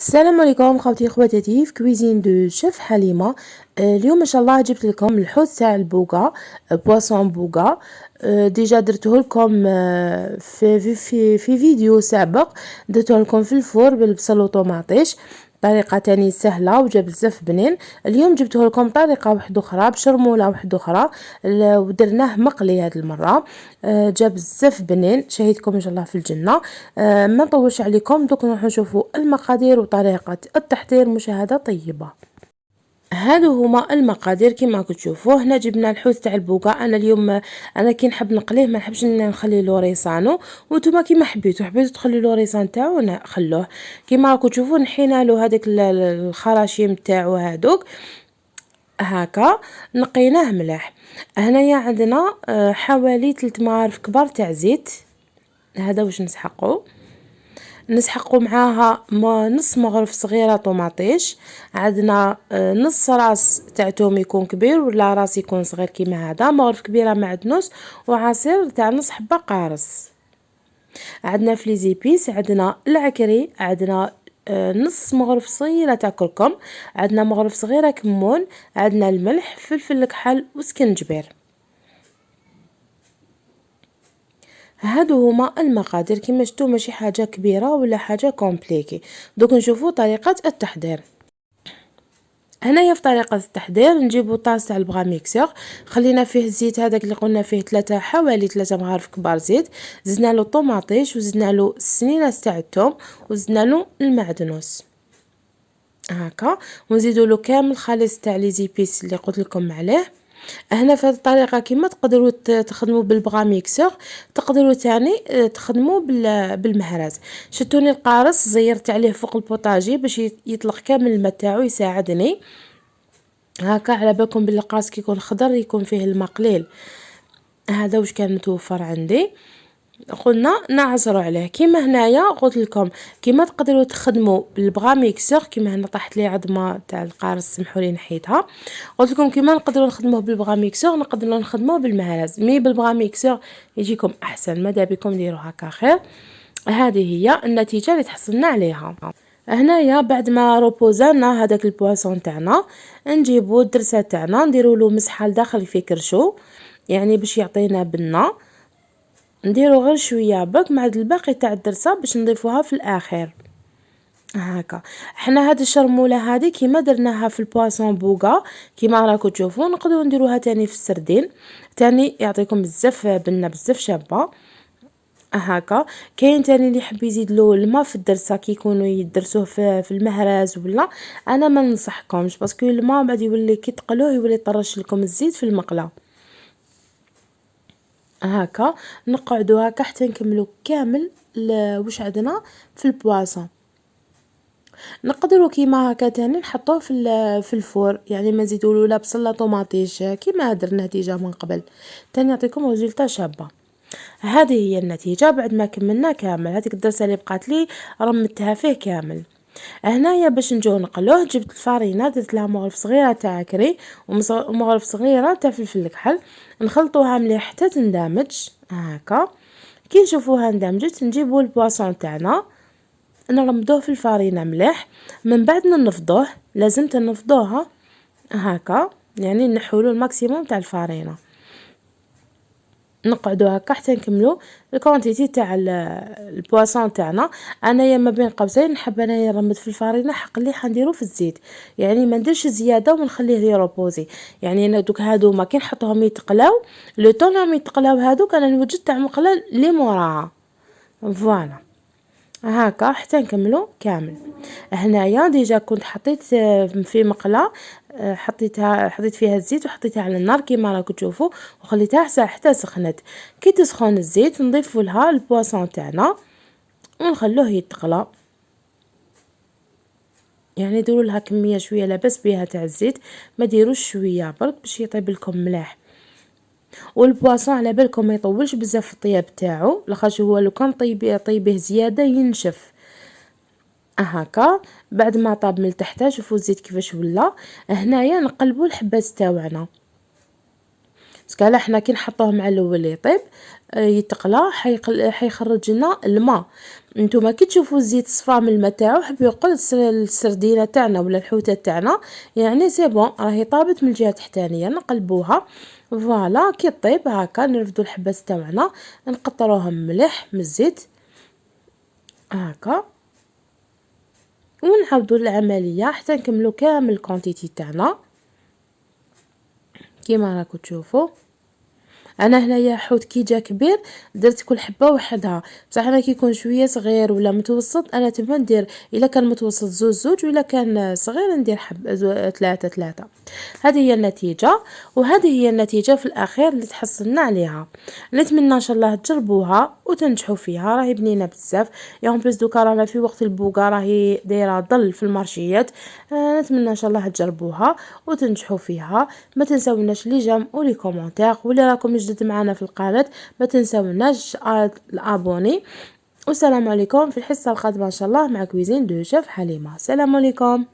السلام عليكم خوتي خواتاتي في كويزين دو شيف حليمه. اليوم ان شاء الله جبت لكم الحوت تاع البوغا، بواسون بوغا. ديجا درته لكم في فيديو سابق، درته لكم في الفور بالبصل وطوماطيش. طريقه تاني سهله وجا بزاف بنين. اليوم جبته لكم طريقه واحده اخرى بشرموله واحده اخرى، ودرناه مقلي هذه المره. جا بزاف بنين، شهيتكم ان شاء الله في الجنه. ما نطولش عليكم، دوك نروح نشوفوا المقادير وطريقه التحضير. مشاهده طيبه. هادو هما المقادير كما راكم تشوفوا. هنا جبنا الحوت تاع البوقا. انا اليوم انا كي نحب نقليه ما نحبش نخلي له ريسانو، وانتم كيما حبيتوا تخلوا له ريسان تاعو خلوه. كيما راكم تشوفوا نحينا له هذاك الخراشيم تاعو هادوك هكا، نقيناه ملاح. هنايا عندنا حوالي 3 مغارف كبار تاع زيت. هذا واش نسحقوا معاها نص مغرف صغيره طوماطيش. عندنا نص راس تاع توم يكون كبير ولا راس يكون صغير كيما هذا، مغرف كبيره معدنوس، وعصير تاع نص حبه قارص. عندنا فليزيبيس، عندنا العكري، عندنا نص مغرف صغيره تاع كركم، عندنا مغرف صغيره كمون، عندنا الملح، فلفل الكحل وسكنجبير. هادو هما المقادير كما شفتوا، ماشي حاجه كبيره ولا حاجه كومبليكي. دوك نشوفوا طريقه التحضير. هنايا في طريقه التحضير نجيبوا طاس تاع البغا ميكسور، خلينا فيه الزيت هذاك اللي قلنا فيه حوالي 3 مغارف كبار زيت. زدنا له الطوماطيش وزدنا له السنينات تاع الثوم وزدنا له المعدنوس هكا، ونزيدوا له كامل خليط تاع لي زيبيس اللي قلت لكم عليه. هنا في هذه الطريقه كما تقدروا تخدموا بالبغا ميكسور، تقدروا تاني تخدموا بالمهرز. شتوني القارص زيرت عليه فوق البوطاجي باش يطلق كامل الماء تاعو، يساعدني هكا. على بالكم بالقارص كي يكون خضر يكون فيه الماء قليل. هذا واش كان متوفر عندي، قلنا نعصروا عليه. كيما هنايا قلت لكم كيما تقدروا تخدموا بالبغا ميكسور. كيما هنا طاحت لي عظمه تاع القارص، سمحوا لي نحيتها. قلت لكم كيما نقدروا نخدموه بالبغا ميكسور نقدروا نخدموه بالمهرز، مي بالبغا ميكسور يجيكم احسن. ماذا بكم ديروا هكا خير. هذه هي النتيجه اللي تحصلنا عليها. هنايا بعد ما روبوزانا هذاك البواسون تاعنا، نجيبوا الدرسه تاعنا نديروا له مسحه لداخل في كرشو، يعني باش يعطينا بنه. نديرو غير شويه برك مع الباقي تاع الدرسه باش نضيفوها في الاخر هكا. حنا هاد الشرموله هذه كيما درناها في البواسون بوغا كيما راكم تشوفوا، نقدروا نديروها تاني في السردين تاني، يعطيكم بزاف بنه بزاف شابه هكا. كاين تاني اللي يحب يزيد له الماء في الدرسه كي يكونوا يدرسوه في المهراز ولا، انا ما ننصحكمش باسكو الماء بعد يولي كي تقلوه يولي يطرش لكم الزيت في المقله هكا. نقعدوا هكا حتى نكملوا كامل واش عندنا في البواسون. نقدروا كيما هكا تاني نحطوه في الفور، يعني ما نزيدوا لا بصل لا طوماطيش كيما درنا ديجا من قبل، تاني يعطيكم ريزلطه شابه. هذه هي النتيجه بعد ما كملنا كامل. هذيك الدرسه اللي بقات لي رمتها فيه كامل. هنايا باش نجيو نقلوه جبت الفارينه، درت لها مغرف صغيره تاع كري ومغرف صغيره تاع فلفل الكحل، نخلطوها مليح حتى تندمج هكا. كي نشوفوها اندمجت نجيبوا البواسون تاعنا نرمدوه في الفارينه مليح، من بعد ننفضوه. لازم تنفضوها هكا، يعني نحولوا الماكسيموم تاع الفارينه. نقعدوا هكا حتى نكملوا الكونتيتي تاع البواسون تاعنا. انايا ما بين قوسين نحب انايا نرمد في الفارينه حق اللي حنديرو في الزيت، يعني ما نديرش زياده ونخليه يروبوزي. يعني انا دوك هادوما كي نحطهم يتقلاو لو طون راهم يتقلاو هادوك انا نوجد تاع مقله لي موراها فوالا هكا حتى نكملو كامل. هنايا ديجا كنت حطيت في مقله، حطيت فيها الزيت وحطيتها على النار كيما راكم تشوفوا، وخليتها حتى سخنت. كي تسخن الزيت نضيفوا لها البواسون تاعنا ونخلوه يتقلى، يعني ديروا لها كميه شويه لاباس بها تاع الزيت، ما ديروش شويه برك باش يطيب لكم ملاح. والبواسون على بالكم ما يطولش بزاف الطياب تاعو، لاخاطش هو لو كان طيبه زياده ينشف هكا. بعد ما طاب من تحت شوفوا الزيت كيفاش ولا. هنايا نقلبوا الحبات تاوعنا، باسكو حنا كي نحطوه مع الاول يطيب يتقلى حيخرج لنا الماء. نتوما كي تشوفوا الزيت صفى من الماء تاعو حب يقول السردينه تاعنا ولا الحوته تاعنا يعني سي بون راهي طابت من الجهه التحتانيه. نقلبوها فوالا كي طيب هكا نرفدو الحبات تاعنا نقطروهم مليح من الزيت هكا ونعاودو العمليه حتى نكملو كامل الكونتيتي تاعنا كيما راكم تشوفوا. انا هنايا حوت كي جا كبير درت كل حبه وحدها، بصح انا كي يكون شويه صغير ولا متوسط انا تما ندير الا كان متوسط زوج ولا كان صغير ندير ثلاثه. هذه هي النتيجه، وهذه هي النتيجه في الاخير اللي تحصلنا عليها. نتمنى ان شاء الله تجربوها وتنجحوا فيها، راهي بنينه بزاف. يوم بس دوكا رانا في وقت البوقه راهي دايره ضل في المارشيات. نتمنى ان شاء الله تجربوها وتنجحوا فيها. ما تنساوناش لي جيم ولي كومونتير، ولا راكم جدد معنا في القناه ما تنساوناش الابوني. والسلام عليكم في الحصه القادمه ان شاء الله مع كويزين دو شيف حليمه. السلام عليكم.